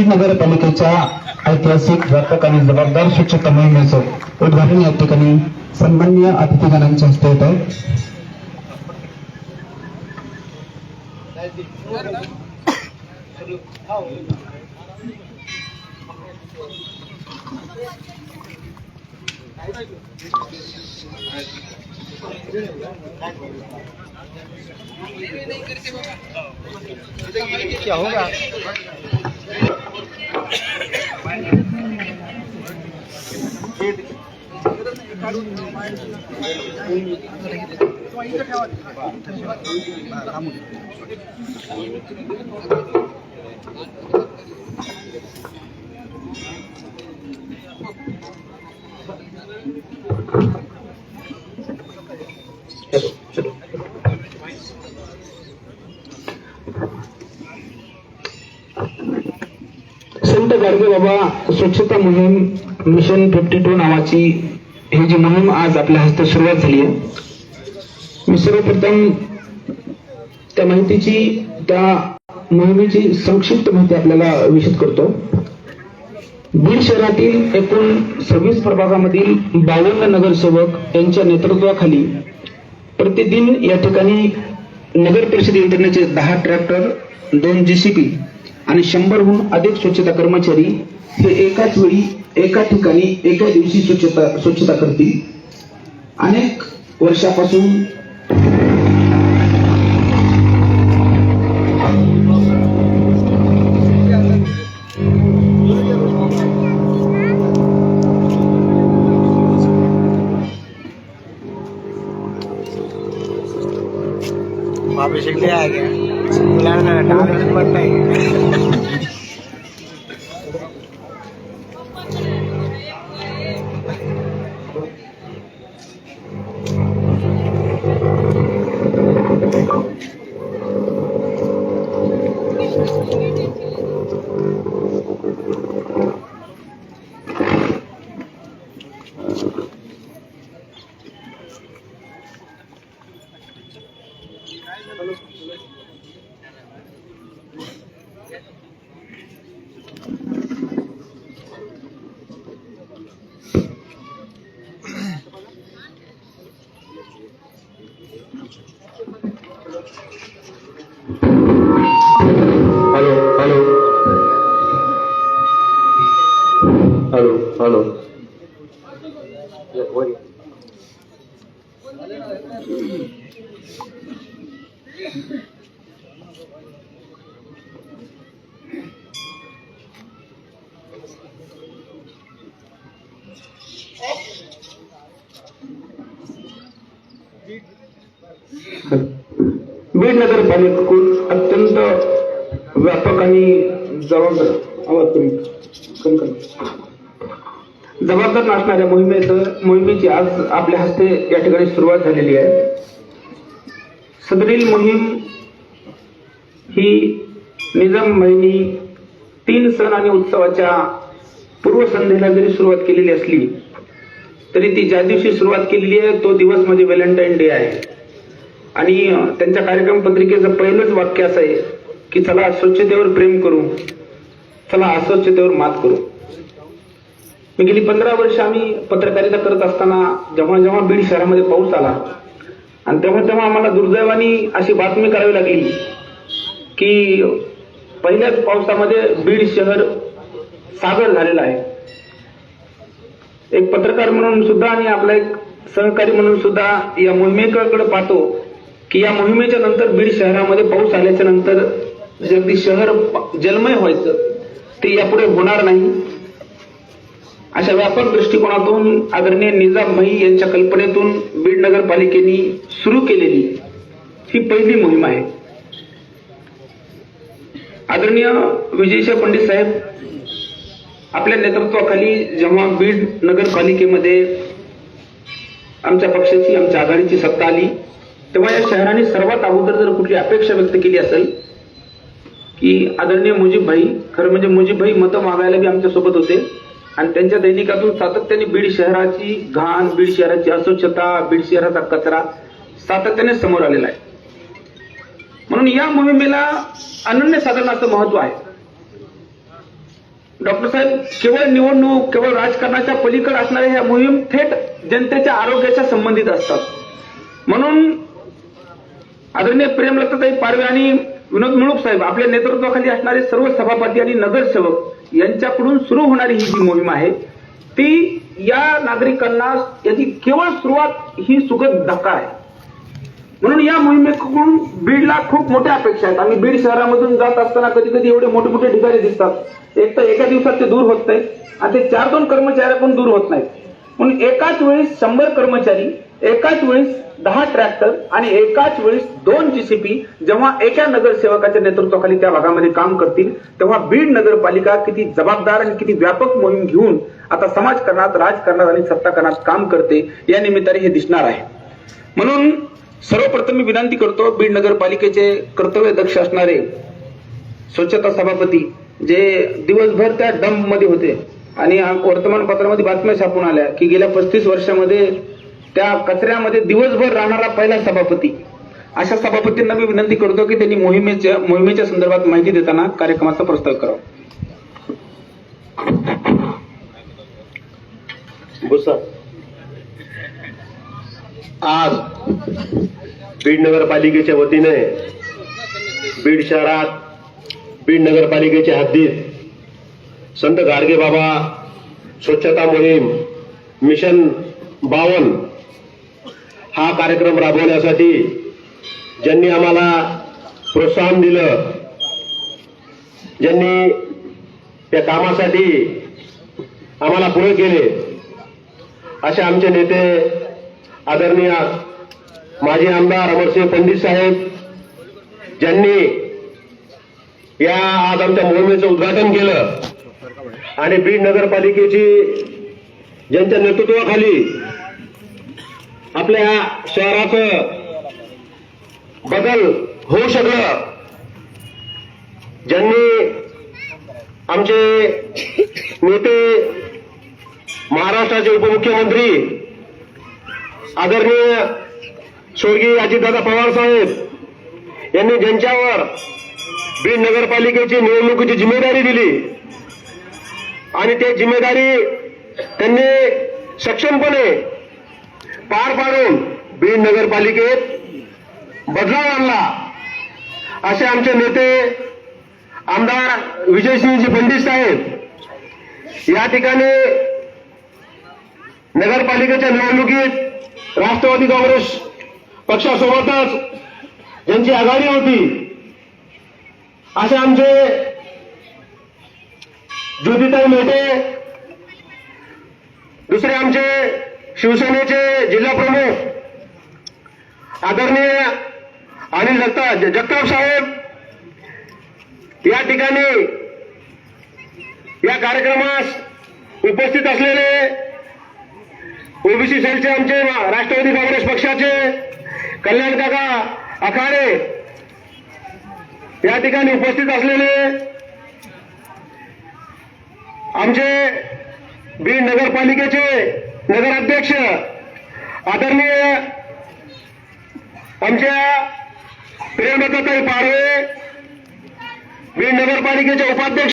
बीड नगरपालिकेच्या ऐतिहासिक व्यापक आणि जबाबदार स्वच्छता मोहिमेचं उद्घाटन या ठिकाणी सन्माननीय अतिथीगणांच्या हस्ते होत आहे. क्या होगा? संत गाडगेबाबा स्वच्छता मोहीम मिशन 52 नावाची ही जी मोहीम आज आपल्या हस्ते सुरुवात झाली आहे. मी सर्वप्रथम त्या माहितीची त्या मोहिमेची संक्षिप्त माहिती आपल्याला विशद करतो. बीड शहरातील एकूण 26 प्रभागामधील 52 नगरसेवक यांच्या नेतृत्वाखाली प्रतिदिन या ठिकाणी नगर परिषद यंत्रणेचे 10 ट्रॅक्टर, 2 JCB आणि 100हून अधिक स्वच्छता कर्मचारी हे एकाच वेळी एका ठिकाणी एका दिवशी स्वच्छता करतील. अनेक वर्षापासून वापस ले आ गया बुलाना डाल पड़ता है. हॅलो बीड नगरपालिकेकडून अत्यंत व्यापक आणि जबाबदार नसणाऱ्या मोहिमेची आज आपल्या हस्ते या ठिकाणी सुरुवात झालेली आहे. सदरील मोहीम ही निजामबाईंनी 3 सण आणि उत्सवाच्या पूर्वसंध्येला जरी सुरुवात केलेली असली तरी ती ज्या दिवशी सुरुवात केलेली आहे तो दिवस म्हणजे व्हॅलेंटाईन डे आहे. आणि त्यांच्या कार्यक्रम पत्रिकेचं पहिलंच वाक्य असं आहे की चला स्वच्छतेवर प्रेम करू, चला अस्वच्छतेवर मात करू. मी गेली 15 वर्ष आम्ही पत्रकारिता करत असताना जेव्हा जेव्हा बीड शहरामध्ये पाऊस आला आणि तेव्हा आम्हाला दुर्दैवाने अशी बातमी करावी लागली की पहिल्याच पावसामध्ये बीड शहर सागर झालेलं आहे. एक पत्रकार म्हणून सुद्धा आणि आपला एक सहकारी म्हणून सुद्धा या मोहिमेकडे पाहतो की या मोहिमेच्या नंतर बीड शहरामध्ये पाऊस आल्याच्या नंतर जे अगदी शहर जलमय व्हायचं ते यापुढे होणार नाही. अशा व्यापक दृष्टिकोनातून आदरणीय निजामबाई यांच्या कल्पनेतून बीड नगरपालिकेने सुरू केलेली ही पहिली मोहीम आहे. आदरणीय विजयशाह पंडित साहेब आपल्या नेतृत्वाखाली जेव्हा बीड नगरपालिकेमध्ये आमच्या पक्षाची आमच्या आघाडीची सत्ता आली तेव्हा या शहराने सर्वात अगोदर जर कुठली अपेक्षा व्यक्त केली असेल की आदरणीय मुजीबभाई, खरं म्हणजे मुजीबभाई मतं मागायला बी आमच्या सोबत होते आणि त्यांच्या दैनिकातून सातत्याने बीड शहराची घाण, बीड शहराची अस्वच्छता, बीड शहराचा कचरा सातत्याने समोर आलेला आहे. म्हणून या मोहिमेला अनन्यसाधारण असं महत्व आहे. डॉक्टर साहेब, केवळ निवडणूक, केवळ राजकारणाच्या पलीकडे असणाऱ्या ह्या मोहीम थेट जनतेच्या आरोग्याच्या संबंधित असतात. म्हणून आदरणीय प्रेमलताताई पारवे आणि विनोद मुळूक साहेब आपल्या नेतृत्वाखाली असणारे सर्व सभापती आणि नगरसेवक यांच्याकडून सुरू होणारी ही जी मोहीम आहे ती या नागरिकांना याची केवळ सुरुवात ही सुखद धक्का आहे. म्हणून या मोहिमेकडून बीडला खूप मोठ्या अपेक्षा आहेत. आम्ही बीड शहरामधून जात असताना कधी कधी एवढे मोठे मोठे ठिकाणी दिसतात, एक तर एका दिवसात ते दूर होत नाहीत आणि ते 4-2 कर्मचारी पण दूर होत नाहीत. म्हणून एकाच वेळेस 100 कर्मचारी, एकाच वेळेस 10 ट्रॅक्टर आणि एकाच वेळेस 2 जीसीपी जेव्हा एका नगरसेवकाच्या नेतृत्वाखाली त्या भागामध्ये काम करतील तेव्हा बीड नगरपालिका किती जबाबदार आणि किती व्यापक मोहीम घेऊन आता समाजकारणात, राजकारणात आणि सत्ताकारणात काम करते या निमित्ताने हे दिसणार आहे. म्हणून सर्वप्रथम मी विनंती करतो, बीड नगरपालिकेचे कर्तव्य दक्ष असणारे स्वच्छता सभापती जे दिवसभर त्या डंप मध्ये होते आणि वर्तमानपत्रामध्ये बातम्या छापून आल्या की गेल्या 35 वर्षामध्ये त्या कचऱ्यामध्ये दिवसभर राहणारा पहिला सभापती, अशा सभापतींना मी विनंती करतो की त्यांनी मोहिमेच्या संदर्भात माहिती देताना कार्यक्रमाचा प्रस्ताव करावा. आज बीड नगरपालिकेच्या वतीने बीड शहरात, बीड नगरपालिकेच्या हद्दीत संत गाडगेबाबा स्वच्छता मोहीम मिशन 52 हा कार्यक्रम राबवण्यासाठी ज्यांनी आम्हाला प्रोत्साहन दिलं, ज्यांनी त्या कामासाठी आम्हाला पुढे केले, असे आमचे नेते आदरणीय माजी आमदार अमरसिंह पंडित साहेब, ज्यांनी या आज आमच्या मोहिमेचं उद्घाटन केलं आणि बीड नगरपालिकेची ज्यांच्या नेतृत्वाखाली आपल्या शहराचं बदल होऊ शकलं, ज्यांनी आमचे नेते महाराष्ट्राचे उपमुख्यमंत्री आदरणीय स्वर्गीय अजितदादा पवार साहेब यांनी ज्यांच्यावर बीड नगरपालिकेची निवडणुकीची जिम्मेदारी दिली आणि ते जिम्मेदारी त्यांनी सक्षमपणे पार पाडून बीड नगरपालिकेत बदलाव आणला, असे आमचे नेते आमदार विजयसिंहजी पंडित साहेब या ठिकाणी नगरपालिकेच्या निवडणुकीत राष्ट्रवादी काँग्रेस पक्षासोबतच ज्यांची आघाडी होती असे आमचे ज्योतिताई मेटे, दुसरे आमचे शिवसेनेचे जिल्हा प्रमुख आदरणीय अनिल जगताप साहेब या ठिकाणी या कार्यक्रमास उपस्थित असलेले ओबीसी सेलचे आमचे राष्ट्रवादी काँग्रेस पक्षाचे कल्याण काका आखाडे या ठिकाणी उपस्थित असलेले आमचे बीड नगरपालिकेचे नगराध्यक्ष आदरणीय आमच्या प्रेमलताताई पारवे, बीड नगरपालिकेचे उपाध्यक्ष